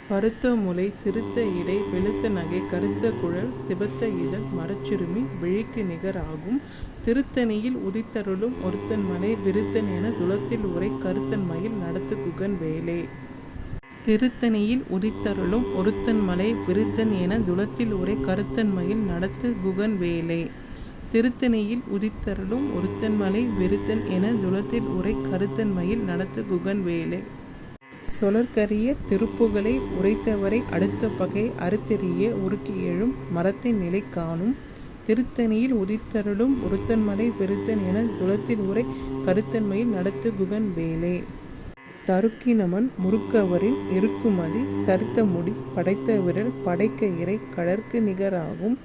பருத்த முலை சிறுத்த இடை வெளுத்த நகை கருத்த குழல் சிவத்த இதழ் மரச்சிறுமி விழிக்கு நிகர் ஆகும். திருத்தணியில் உதித்தருளும் ஒருத்தன் மலை விருத்தன் என துலத்தில் உரை கருத்தன் மயில் நடத்து குகன் வேலே. திருத்தணியில் உதித்தருளும் ஒருத்தன் மலை விருத்தன் என துலத்தில் உரை கருத்தன் மயில் நடத்து குகன் வேலே. திருத்தணியில் உதித்தருளும் ஒருத்தன் மலை விருத்தன் என துலத்தில் உரை கருத்தன் மயில் நடத்து குகன் வேலே. சொலற்கரிய திருப்புகளை உரைத்தவரை அடுத்த பகை அறுத்தெறிய உருக்கி எழும் மரத்தின் நிலை காணும். திருத்தணியில் உதித்தருளும் ஒருத்தன் மலை விருத்தன் என துலத்தில் உரை கருத்தன்மையில் நடத்து குகன் வேலே. தருக்கினமன் முறுக்கவரின் இருக்குமதி தருத்த முடி படைத்த விரல் படைக்க இறை கடற்கு நிகராகும்.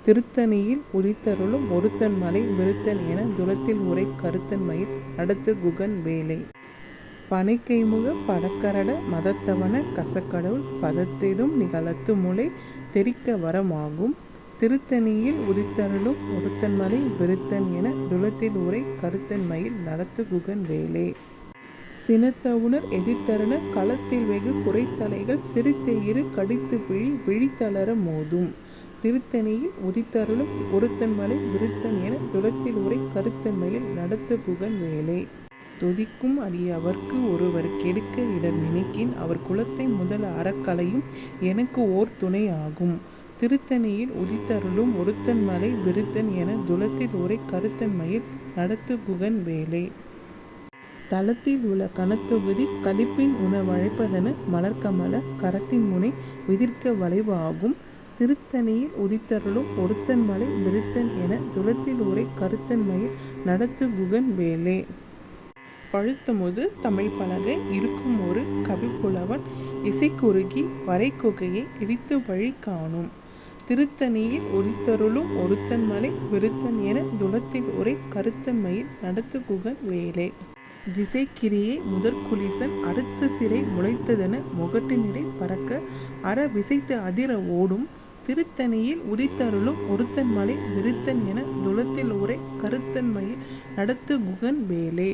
திருத்தணியில் உதித்தருளும் ஒருத்தன் மலை விருத்தன் என துலத்தில் உரை கருத்தன்மையில் நடத்து குகன் வேலே. பனைக்கைமுக படக்கரட மதத்தவன கசக்கடவுள் பதத்திடும் நிகழத்து முளை தெரிக்க வரமாகும். திருத்தணியில் உதித்தருளும் ஒருத்தன் மலை விருத்தன் என துலத்தில் உரை கருத்தன் மயில் நடத்து குகன் வேலே. சினத்தவுணர் எதிர்த்தருண களத்தில் வெகு குறைத்தலைகள் சிரித்த இரு கடித்து பிழி விழித்தளர மோதும். திருத்தணியில் உதித்தருளும் ஒருத்தன் மலை விருத்தன் என துலத்தில் உரை கருத்தன் மயில் நடத்து குகன் வேலே. துதிக்கும் அடியவர்க்கு ஒருவர் கெடுக்க இடர் நினைக்கின் அவர் குலத்தை முதல் அறக்கலையும் எனக்கு ஓர் துணை ஆகும். திருத்தணியில் உதித்தருளும் ஒருத்தன் மலை விருத்தன் என துலத்தில் உரை கருத்தன் மயில் நடத்து குகன் வேலே. தளத்தில் உள்ள கனத்தொகுதி கலிப்பின் உணவழைப்பதென மலர்கமல கரத்தின் முனை விதிர்க்க வளைவு ஆகும். திருத்தணியில் உதித்தருளும் ஒருத்தன் மலை விருத்தன் என துலத்தில் உரை கருத்தன் மயில் நடத்து குகன் வேலே. பழுத்தமுது தமிழ் பலகை இருக்கும் ஒரு கவிப்புலவன் இசைக்குறுகி வரைக்குகையை இடித்து வழி காணும். திருத்தணியில் உதித்தருளும் ஒருத்தன் மலை விருத்தன் என துலத்தில் உரை கருத்தன் மயில் நடத்து குகன் வேலே. திசைக்கிரியை முதற்குலிசன் அறுத்த சிறை முளைத்ததென முகட்டினிடை பறக்க அற விசைத்து அதிர ஓடும். திருத்தணியில் உதித்தருளும் ஒருத்தன் மலை விருத்தன் என துலத்தில் உரை கருத்தன் மயில் நடத்து குகன் வேலே.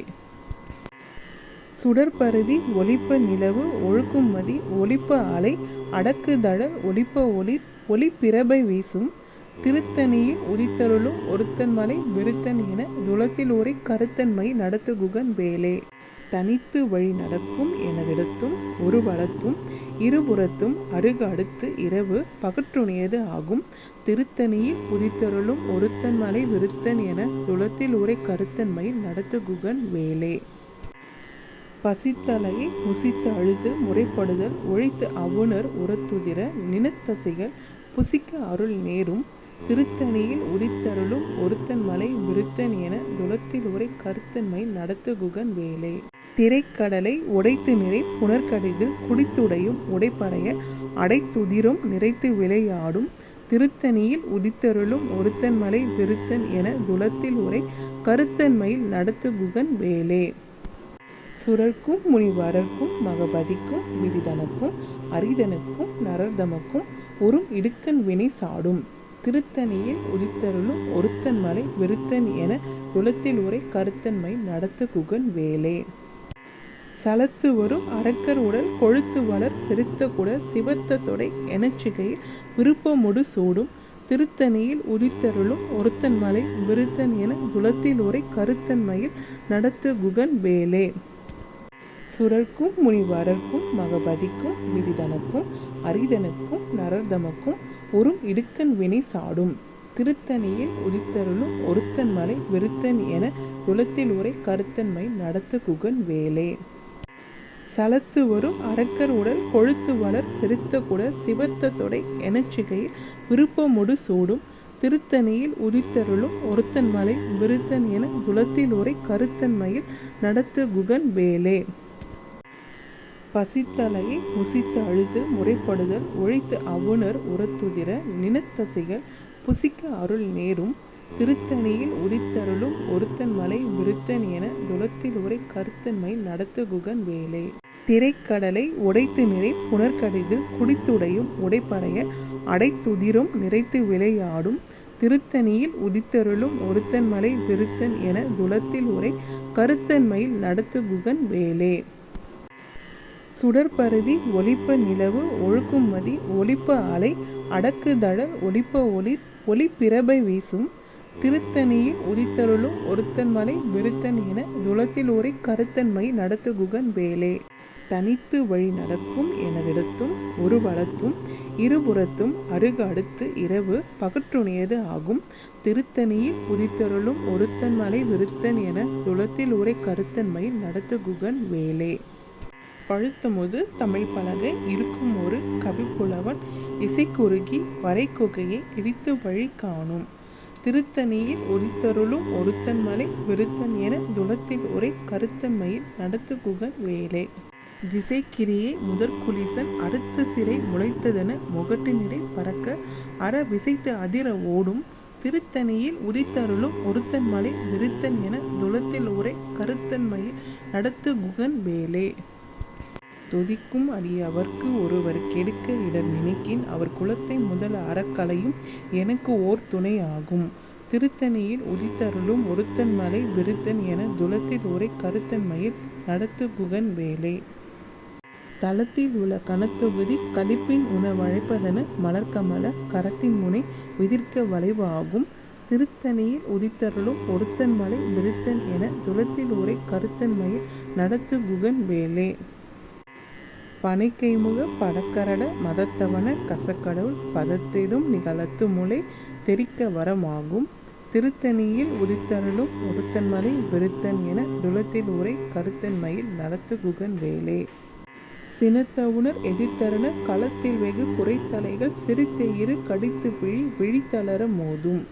சுடற்பருதி ஒளிப்ப நிலவு ஒழுக்குமதி ஒளிப்ப அலை அடக்குதழல் ஒளிப்ப ஒளி பிரபை வீசும். திருத்தணியில் உதித்தருளும் ஒருத்தன் மலை விருத்தன் என துலத்தில் உரை கருத்தன் மயில் நடத்து குகன் வேலே. தனித்து வழி நடக்கும் எனதிடத்தும் ஒரு வலத்தும் இருபுறத்தும் அருகு அடுத்து இரவு பகற்றுணையது ஆகும். திருத்தணியில் உதித்தருளும் ஒருத்தன் மலை விருத்தன் என துலத்தில் உரை கருத்தன் மயில் நடத்து குகன் வேலே. பசித்தலையை முசித்து அழுது முறைப்படுதல் ஒழித்து அவுணர் உரத்துதிர நினத்தசைகள் புசிக்க அருள் நேரும். திருத்தணியில் உதித்தருளும் ஒருத்தன் மலை விருத்தன் என துலத்தில் உரை கருத்தன் மயில் நடத்து குகன் வேலே. திரைக்கடலை உடைத்து நிறை புனர்கடிது குடித்துடையும் உடைப்படைய அடைத்துதிரும் நிறைத்து விளையாடும். திருத்தணியில் உதித்தருளும் ஒருத்தன் மலை விருத்தன் என துலத்தில் உரை கருத்தன் மயில் நடத்து குகன் வேலே. சுரர்க்கும் முனிவரர்க்கும் மகபதிக்கும் விதிதனுக்கும் அரிதனுக்கும் நரர்தமக்கும் உறும் இடுக்கண் வினை சாடும். திருத்தணியில் உதித்தருளும் ஒருத்தன் மலை விருத்தன் என துலத்தில் உரை கருத்தன் மயில் நடத்து குகன் வேலே. சலத்து வரும் அரக்கர் உடல் கொழுத்து வளர் பெருத்த குட சிவத்த தொடை எனச்சிகையில் விருப்பமுடு சூடும். திருத்தணியில் உதித்தருளும் ஒருத்தன் மலை விருத்தன் என துலத்தில் உரை கருத்தன் மயில் நடத்து குகன் வேலே. சுரர்க்கும் முனிவரர்க்கும் மகபதிக்கும் விதிதனுக்கும் அரிதனுக்கும் நரர்தமக்கும் உறும் இடுக்கண் வினை சாடும். திருத்தணியில் உதித்தருளும் ஒருத்தன் மலை விருத்தன் என துலத்தில் உரை கருத்தன் மயில் நடத்து குகன் வேலே. சலத்து வரும் அரக்கர் உடல் கொழுத்து வளர் பெருத்த குட சிவத்த தொடை எனச்சிகையில் விருப்பமுடு சூடும். திருத்தணியில் உதித்தருளும் ஒருத்தன் மலை விருத்தன் என துலத்தில் உரை கருத்தன் மயில் நடத்து குகன் வேலே. பசித்தலையை முசித்து அழுது முறைப்படுதல் ஒழித்து அவுணர் உரத்துதிர நினத்தசைகள் புசிக்க அருள் நேரும். திருத்தணியில் உதித்தருளும் ஒருத்தன் மலை விருத்தன் என துலத்தில் உரை கருத்தன் மயில் நடத்து குகன் வேலே. திரைக்கடலை உடைத்து நிறை புனர்கடிது குடித்துடையும் உடைப்படைய அடைத்துதிரும் நிறைத்து விளையாடும். திருத்தணியில் உதித்தருளும் ஒருத்தன் மலை விருத்தன் என துலத்தில் உரை கருத்தன் மயில் நடத்து குகன் வேலே. சுடர்பருதி ஒளிப்ப நிலவு ஒழுக்குமதி ஒளிப்ப அலை அடக்குதழல் ஒளிப்ப ஒளி பிரபை வீசும் திருத்தணியில் உதித்தருளும் ஒருத்தன்மலை விருத்தன் என துலத்தில் உரை கருத்தன்மை நடத்துகுகன் வேலே. தனித்து வழி நடக்கும் எனதிடத்தும் ஒரு வலத்தும் இருபுறத்தும் அருகு அடுத்து இரவு பகற்றுணையது ஆகும் திருத்தணியில் உதித்தருளும் ஒருத்தன்மலை விருத்தன் என துலத்தில் உரை கருத்தன்மை நடத்துகுகன் வேலே. பழுத்தமுது தமிழ் பலகை இருக்கும் ஒரு கவிப்புலவன் இசைக்குறுகி வரைக்குகையை இடித்து வழி காணும் திருத்தணியில் உதித்தருளும் ஒருத்தன்மலை விருத்தன் என துலத்தில் உரை கருத்தன்மையில் நடத்துகுகன் வேலே. திசைக்கிரியை முதற்குலிசன் அறுத்த சிறை முளைத்ததென முகட்டினிடை பறக்க அற விசைத்து அதிர ஓடும் திருத்தணியில் உதித்தருளும் ஒருத்தன்மலை விருத்தன் என துலத்தில் உரை கருத்தன்மையில் நடத்துகுகன் வேலே. துதிக்கும் அடியவர்க்கு ஒருவர் கெடுக்க இடர் நினைக்கின் அவர் குலத்தை முதல் அறக்கலையும் எனக்கு ஓர் துணை ஆகும் திருத்தணியில் உதித்தருளும் ஒருத்தன்மலை விருத்தன் என துலத்தில் உரை கருத்தன்மையில் நடத்துகுகன் வேலே. தளத்தில் உள்ள கனத்தொகுதி கலிப்பின் உணவழைப்பதென மலர்கமல கரத்தின் முனை விதிர்க்க வளைவு ஆகும் திருத்தணியில் உதித்தருளும் ஒருத்தன்மலை விருத்தன் என துலத்தில் உரை கருத்தன்மையில் நடத்துகுகன் வேலே. பனைக்கைமுக படக்கரட மதத்தவன கசக்கடவுள் பதத்திடும் நிகழத்து முளை தெரிக்க வரமாகும் திருத்தணியில் உதித்தருளும் ஒருத்தன்மலை விருத்தன் என துலத்தில் உரை கருத்தன்மையில் நடத்துகுகன் வேலே. சினத்தவுணர் எதிர்த்தருண களத்தில் வெகு குறைத்தலைகள் சிரித்தெயிறு கடித்து விழித்தளர மோதும்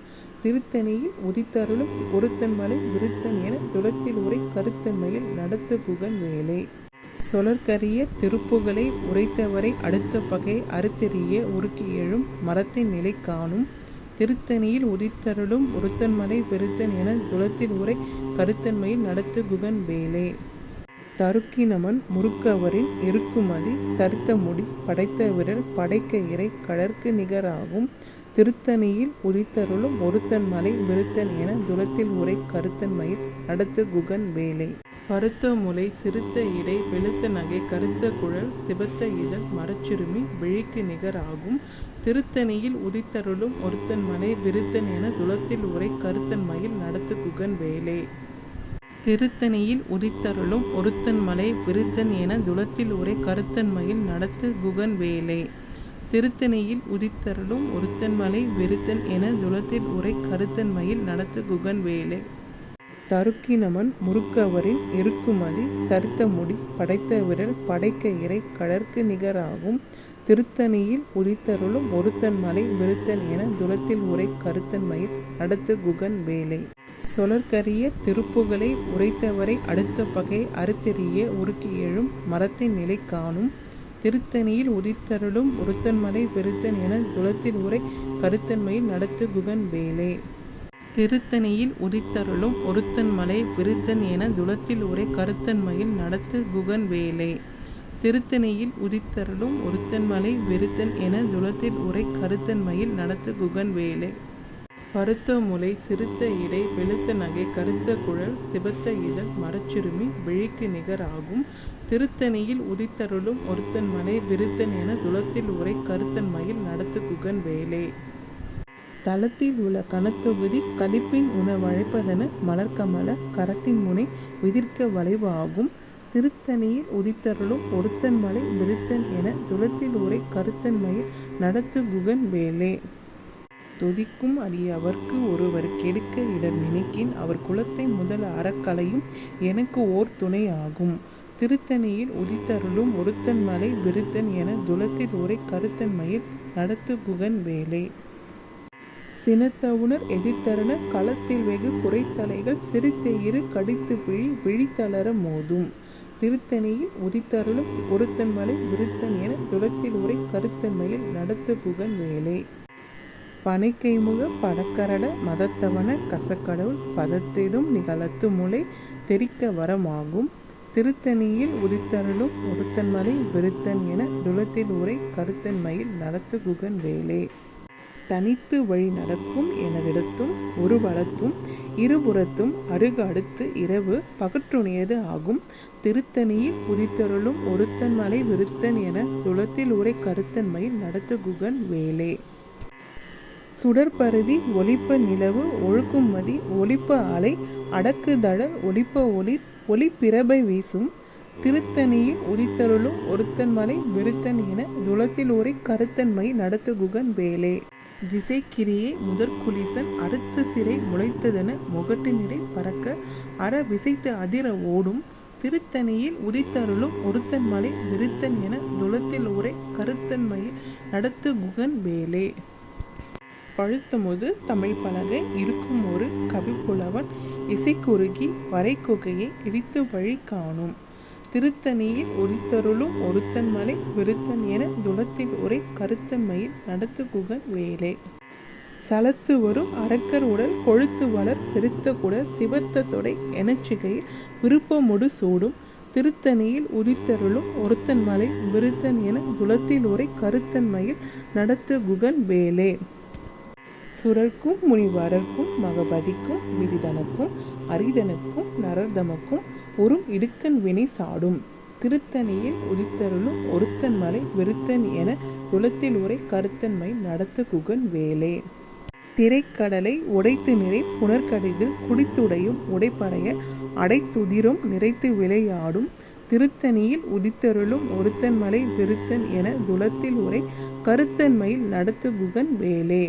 திருத்தணியில் உதித்தருளும் ஒருத்தன்மலை விருத்தன் என துலத்தில் உரை கருத்தன்மையில் நடத்துகுகன் வேலே. சொலற்கரிய திருப்புகளை உரைத்தவரை அடுத்த பகை அறுத்தெறிய உருக்கி எழும் மரத்தின் நிலை காணும் திருத்தணியில் உதித்தருளும் ஒருத்தன்மலை விருத்தன் என துலத்தில் உரை கருத்தன்மையில் நடத்துகுகன் வேலே. தருக்கினமன் முறுக்கவரின் இருக்குமதி தருத்த முடி படைத்த விரல் படைக்க இறை கடற்கு நிகராகும் திருத்தணியில் உதித்தருளும் ஒருத்தன்மலை விருத்தன் என துலத்தில் உரை கருத்தன்மையில் நடத்துகுகன் வேலே. பருத்த முலை சிறுத்த இடை வெளுத்த நகை கருத்த குழல் சிவத்த இதழ் மரச்சிறுமி விழிக்கு நிகர் ஆகும் திருத்தணியில் உதித்தருளும் ஒருத்தன்மலை விருத்தன் என துலத்தில் உரை கருத்தன்மையில் நடத்துகுகன் வேலே. திருத்தணியில் உதித்தருளும் ஒருத்தன்மலை விருத்தன் என துலத்தில் உரை கருத்தன்மையில் நடத்துகுகன் வேலே. திருத்தணியில் உதித்தருளும் ஒருத்தன்மலை விருத்தன் என துலத்தில் உரை கருத்தன்மையில் நடத்துகுகன் வேலே. தருக்கினமன் முறுக்கவரின் இருக்குமதி தருத்த முடி படைத்த விரல் படைக்க இறை கடற்கு நிகராகும் திருத்தணியில் உதித்தருளும் ஒருத்தன்மலை விருத்தன் என துலத்தில் உரை கருத்தன்மையில் நடத்துகுகன் வேலே. சொலற்கரிய திருப்புகளை உரைத்தவரை அடுத்த பகை அறுத்தெறிய உருக்கி எழும் மரத்தின் நிலை காணும் திருத்தணியில் உதித்தருளும் ஒருத்தன்மலை விருத்தன் என துலத்தில் உரை கருத்தன்மையில் நடத்துகுகன் வேலே. திருத்தணியில் உதித்தருளும் ஒருத்தன்மலை விருத்தன் என துலத்தில் உரை கருத்தன்மையில் நடத்துகுகன் வேலே. திருத்தணியில் உதித்தருளும் ஒருத்தன்மலை விருத்தன் என துலத்தில் உரை கருத்தன்மையில் நடத்துகுகன் வேலே. பருத்த முலை சிறுத்த இடை வெளுத்த நகை கருத்த குழல் சிவத்த இதழ் மரச்சிறுமி விழிக்கு நிகர் ஆகும் திருத்தணியில் உதித்தருளும் ஒருத்தன்மலை விருத்தன் என துலத்தில் உரை கருத்தன்மையில் நடத்துகுகன் வேலே. தளத்தில் உள்ள கனத்தொகுதி கலிப்பின் உணவழைப்பதென மலர்கமல கரத்தின் முனை விதிர்க்க வளைவு ஆகும் திருத்தணியில் உதித்தருளும் ஒருத்தன்மலை விருத்தன் என துலத்தில் உரை கருத்தன்மையில் நடத்துகுகன் வேலே. துதிக்கும் அடியவர்க்கு ஒருவர் கெடுக்க இடர் நினைக்கின் அவர் குலத்தை முதல் அறக்கலையும் எனக்கு ஓர் துணை ஆகும் திருத்தணியில் உதித்தருளும் ஒருத்தன்மலை விருத்தன் என துலத்தில் உரை கருத்தன்மையில் நடத்துகுகன் வேலே. சினத்தவுணர் எதிர்த்தருண களத்தில் வெகு குறைத்தலைகள் சிரித்தெயிறு கடித்து விழித்தளர மோதும் திருத்தணியில் உதித்தருளும் ஒருத்தன்மலை விருத்தன் என துலத்தில் உரை கருத்தன்மையில் நடத்துகுகன் வேலே. பனைக்கைமுக படக்கரட மதத்தவன கசக்கடவுள் பதத்திடும் நிகழத்து முளை தெரிக்க வரமாகும் திருத்தணியில் உதித்தருளும் ஒருத்தன்மலை விருத்தன் என துலத்தில் உரை கருத்தன்மையில் நடத்துகுகன் வேலே. தனித்து வழி நடக்கும் எனதிடத்தும் ஒரு வலத்தும் இருபுறத்தும் அருகு அடுத்து இரவு பகற்றுணையது ஆகும். திருத்தணியில் உதித்தருளும் ஒருத்தன் மலை விருத்தன் என துளத்தில் உரை கருத்தன்மையில் நடத்துகுகன் வேலே. சுடற்பருதி ஒளிப்ப நிலவு ஒழுக்கும் மதி ஒளிப்ப அலை அடக்குதழல் ஒளிப்ப ஒளிப்பிரபை வீசும். திருத்தணியில் உதித்தருளும் ஒருத்தன் மலை விருத்தன் என துளத்தில் உரை கருத்தன்மை நடத்துகுகன் வேலே. திசைக்கிரியே முதற்குலிசன் அறுத்த சிறை முளைத்ததென முகட்டினிடை பறக்க அற விசைத்து அதிர ஓடும். திருத்தணியில் உதித்தருளும் ஒருத்தன் மலை விருத்தன் என துளத்தில் உரை கருத்தன்மையில் நடத்துகுகன் வேலே. பழுத்தமுது தமிழ் பலகை இருக்கும் ஒரு கவிப்புலவன் இசைக்குறுகி வரைக்குகையை இடித்து வழி காணும். திருத்தணியில் உதித்தருளும் ஒருத்தன் மலை விருத்தன் என துளத்தில் உரை கருத்தன்மையில் நடத்துகுகன் வேலே. சலத்து வரும் அரக்கர் உடல் கொழுத்து வளர் பெருத்த குட சிவத்த தொடை எனச்சிகையில் விருப்பமுடு சூடும். திருத்தணியில் உதித்தருளும் ஒருத்தன் மலை விருத்தன் என துளத்தில் உரை கருத்தன்மையில் நடத்துகுகன் வேலே. சுரர்க்கும் முனிவரர்க்கும் மகபதிக்கும் விதிதனுக்கும் அரிதனுக்கும் நரர்தமக்கும் ஒரும் இடுக்கண் வினை சாடும். திருத்தணியில் உதித்தருளும் ஒருத்தன் மலை விருத்தன் என துளத்தில் உரை கருத்தன்மை நடத்துகுகன் வேலே. திரைக்கடலை உடைத்து நிறை புனர்கடிதில் குடித்துடையும் உடைப்படைய அடைத்துதிரும் நிறைத்து விளையாடும். திருத்தணியில் உதித்தருளும் ஒருத்தன் மலை விருத்தன் என துளத்தில் உரை கருத்தன்மையில் நடத்துகுகன் வேலே.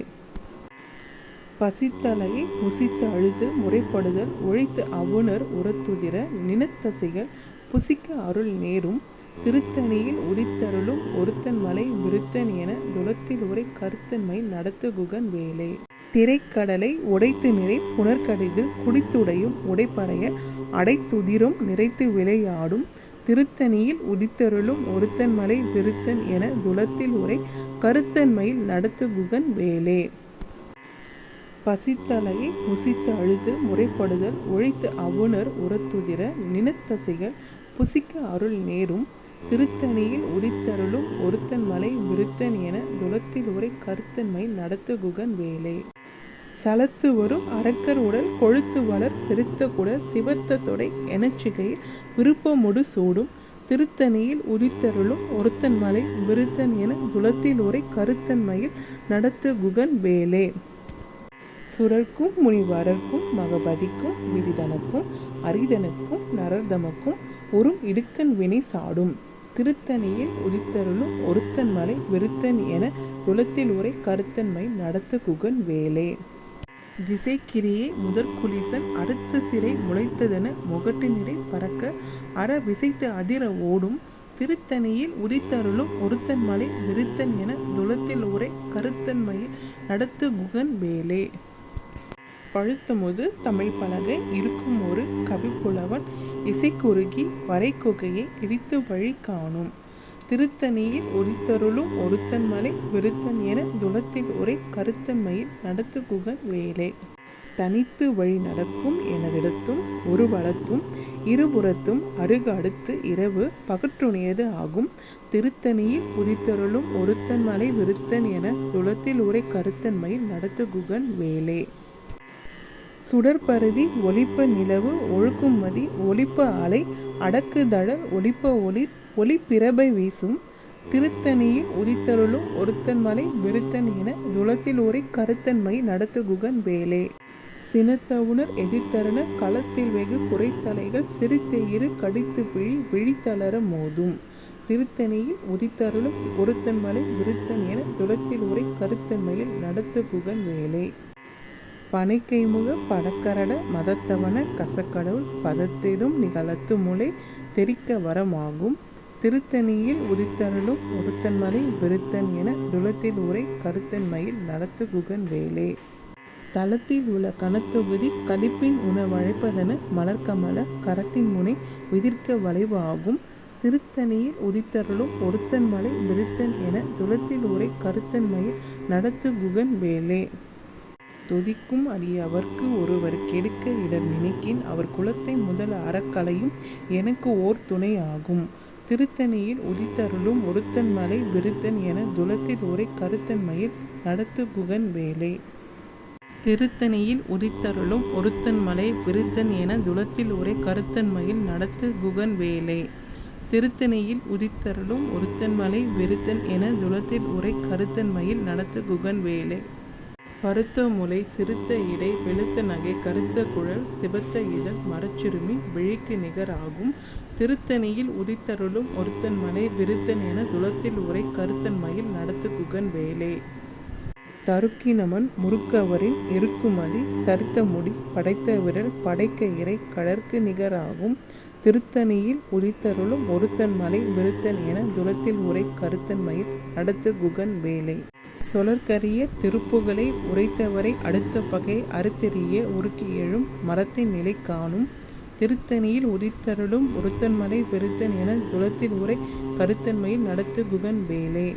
பசித்தலையை முசித்து அழுது முறைப்படுதல் ஒழித்து அவுணர் உரத்துதிர நினத்தசைகள் புசிக்க அருள் நேரும். திருத்தணியில் உதித்தருளும் ஒருத்தன் மலை விருத்தன் என துளத்தில் உரை கருத்தன்மை நடத்துகுகன் வேலே. திரைக்கடலை உடைத்து நிறை புனர்கடிதில் குடித்துடையும் உடைப்படைய அடைத்துதிரும் நிறைத்து விளையாடும். திருத்தணியில் உதித்தருளும் ஒருத்தன் மலை விருத்தன் என துளத்தில் உரை கருத்தன்மையில் நடத்துகுகன் வேலே. பசித்தலையை முசித்து அழுது முறைப்படுதல் ஒழித்து அவுணர் உரத்துதிர நினத்தசைகள் புசிக்க அருள் நேரும். திருத்தணியில் உதித்தருளும் ஒருத்தன் மலை விருத்தன் என துளத்தில் உரை கருத்தன்மை நடத்துகுகன் வேலே. சலத்து வரும் அரக்கர் உடல் கொழுத்து வளர் பெருத்த குட சிவத்த தொடை எனச்சிகையில் விருப்பமுடு சூடும். திருத்தணியில் உதித்தருளும் ஒருத்தன் மலை விருத்தன் என துளத்தில் உரை கருத்தன்மையில் நடத்துகுகன் வேலே. சுரர்க்கும் முனிவரர்க்கும் மகபதிக்கும் விதிதனுக்கும் அரிதனுக்கும் நரர்தமக்கும் ஒரும் இடுக்கண் வினை சாடும். திருத்தணியில் உதித்தருளும் ஒருத்தன் மலை விருத்தன் என துளத்தில் உரை கருத்தன்மை நடத்துகுகன் வேலே. திசைக்கிரியே முதற்குலிசன் அறுத்த சிறை முளைத்ததென முகட்டினிடை பறக்க அற விசைத்து அதிர ஓடும். திருத்தணியில் உதித்தருளும் ஒருத்தன் மலை விருத்தன் என துளத்தில் உரை கருத்தன்மையில் நடத்துகுகன் வேலே. பழுத்தமுது தமிழ் பலகை இருக்கும் ஒரு கவிப்புலவன் இசைக்குறுகி வரைக்குகையை இடித்து வழி காணும். திருத்தணியில் உதித்தருளும் ஒருத்தன் மலை விருத்தன் என துளத்தில் உரை கருத்தன்மையில் நடத்துகுகன் வேலே. தனித்து வழி நடக்கும் எனதிடத்தும் ஒரு வலத்தும் இருபுறத்தும் அருகு அடுத்து இரவு பகற்றுணையது ஆகும். திருத்தணியில் உதித்தருளும் ஒருத்தன் மலை விருத்தன் என துளத்தில் உரை கருத்தன்மையில் நடத்துகுகன் வேலே. சுடற்பருதி ஒளிப்ப நிலவு ஒழுக்கும் மதி ஒளிப்ப அலை அடக்குதழல் ஒளிப்ப ஒளிப்பிரபை வீசும். திருத்தணியில் உதித்தருளும் ஒருத்தன் மலை விருத்தன் என துளத்தில் உரை கருத்தன்மை நடத்துகுகன் வேலே. சினத்தவுணர் எதிர்த்தருண களத்தில் வெகு குறைத்தலைகள் சிறுத்தெயிறு கடித்து விழித்தளர மோதும். திருத்தணியில் உதித்தருளும் ஒருத்தன் மலை விருத்தன் என துளத்தில் உரை கருத்தன்மையில் நடத்துகுகன் வேலே. பனைக்கைமுக படக்கரட மதத்தவன கசக்கடவுள் பதத்திடும் நிகழத்து முளை தெரிக்க வரமாகும். திருத்தணியில் உதித்தருளும் ஒருத்தன் மலை விருத்தன் என துளத்தில் உரை கருத்தன்மையில் நடத்துகுகன் வேலே. தளத்தில் உள்ள கனத்தொகுதி கலிப்பின் உணவழைப்பதென மலர்கமல கரத்தின் முனை விதிர்க்க வளைவு ஆகும். திருத்தணியில் உதித்தருளும் ஒருத்தன் மலை விருத்தன் என துளத்தில் உரை கருத்தன்மையில் நடத்துகுகன் வேலே. துதிக்கும் அடியவர்க்கு ஒருவர் கெடுக்க இடர் நினைக்கின் அவர் குலத்தை முதல அறக்கலையும் எனக்கு ஓர் துணை ஆகும். திருத்தணியில் உதித்தருளும் ஒருத்தன் மலை விருத்தன் என துலத்தில் உரை கருத்தன் மயில் நடத்து குகன் வேலே. திருத்தணியில் உதித்தருளும் ஒருத்தன் மலை விருத்தன் என துலத்தில் உரை கருத்தன் மயில் நடத்து குகன் வேலே. திருத்தணியில் உதித்தருளும் ஒருத்தன் மலை விருத்தன் என துலத்தில் உரை கருத்தன் மயில் நடத்து குகன் வேலே. பருத்த முலை சிறுத்த இடை வெளுத்த நகை கருத்த குழல் சிவத்த இதழ் மரச்சிறுமி விழிக்கு நிகர் ஆகும். திருத்தணியில் உதித்தருளும் ஒருத்தன் மலை விருத்தன் என துலத்தில் உரை கருத்தன் மயில் நடத்து குகன் வேலே. தருக்கினமன் முறுக்கவரின் இருக்குமதி தரித்த முடி படைத்த விரல் படைக்க இறை கடற்கு நிகராகும். திருத்தணியில் உதித்தருளும் ஒருத்தன் மலை விருத்தன் என துலத்தில் உரை கருத்தன் மயில் நடத்து குகன் வேலே. சொலற்கரிய திருப்புகளை உரைத்தவரை அடுத்த பகை அறுத்தெறிய உருக்கி எழும் மரத்தின் நிலை காணும். திருத்தணியில் உதித்தருளும் ஒருத்தன் மலை விருத்தன் என துலத்தில் உரை கருத்தன் மயில் நடத்து குகன் வேலே.